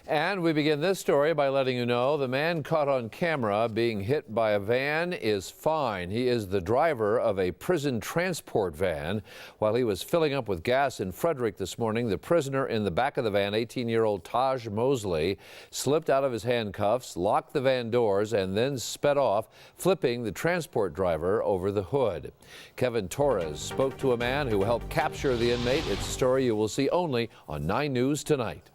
And we begin this story by letting you know the man caught on camera being hit by a van is fine. He is the driver of a prison transport van. While he was filling up with gas in Frederick this morning, the prisoner in the back of the van, 18-year-old Taj Mosley, slipped out of his handcuffs, locked the van doors, and then sped off, flipping the transport driver over the hood. Kevin Torres spoke to a man who helped capture the inmate. It's a story you will see only on 9 News tonight.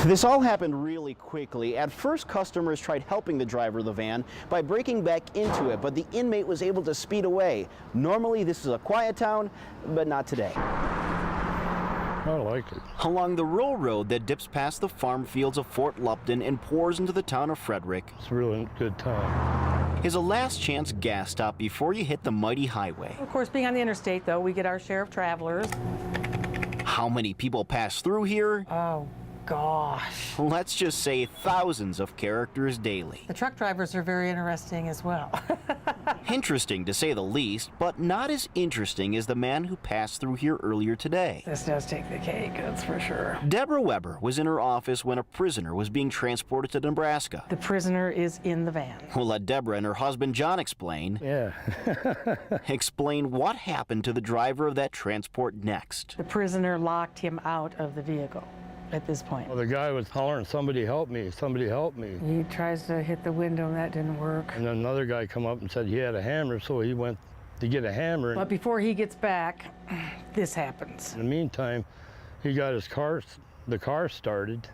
This all happened really quickly. At first, customers tried helping the driver of the van by breaking back into it, but the inmate was able to speed away. Normally, this is a quiet town, but not today. I like it. Along the rural road that dips past the farm fields of Fort Lupton and pours into the town of Frederick. It's a really good time. Is a last chance gas stop before you hit the mighty highway. Of course, being on the interstate, though, we get our share of travelers. How many people pass through here? Oh, gosh. Let's just say thousands of characters daily. The truck drivers are very interesting as well. Interesting to say the least, but not as interesting as the man who passed through here earlier today. This does take the cake, that's for sure. Deborah Weber was in her office when a prisoner was being transported to Nebraska. The prisoner is in the van. We'll let Deborah and her husband John explain. Yeah. Explain what happened to the driver of that transport next. The prisoner locked him out of the vehicle at this point. Well, the guy was hollering, "Somebody help me, somebody help me." He tries to hit the window and that didn't work. And then another guy come up and said he had a hammer, so he went to get a hammer. But before he gets back, this happens. In the meantime, he got the car started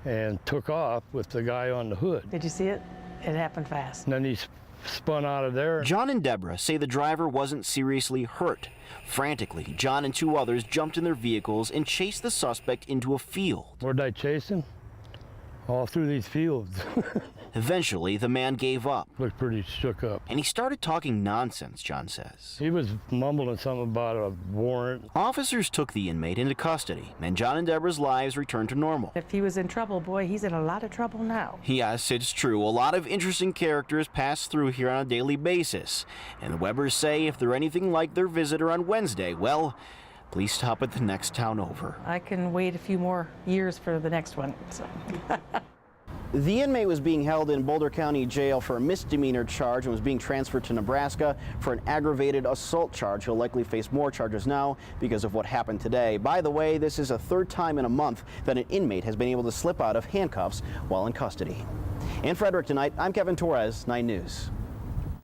and took off with the guy on the hood. Did you see it? It happened fast. And then he spun out of there. John and Deborah say the driver wasn't seriously hurt. Frantically, John and 2 others jumped in their vehicles and chased the suspect into a field. Where'd I chase him? All through these fields. Eventually, the man gave up. Looked pretty shook up. And he started talking nonsense, John says. He was mumbling something about a warrant. Officers took the inmate into custody, and John and Deborah's lives returned to normal. If he was in trouble, boy, he's in a lot of trouble now. Yes, it's true. A lot of interesting characters pass through here on a daily basis. And the Webbers say if they're anything like their visitor on Wednesday, well, please stop at the next town over. I can wait a few more years for the next one. So. The inmate was being held in Boulder County Jail for a misdemeanor charge and was being transferred to Nebraska for an aggravated assault charge. He'll likely face more charges now because of what happened today. By the way, this is a 3rd time in a month that an inmate has been able to slip out of handcuffs while in custody. In Frederick tonight, I'm Kevin Torres, 9 News.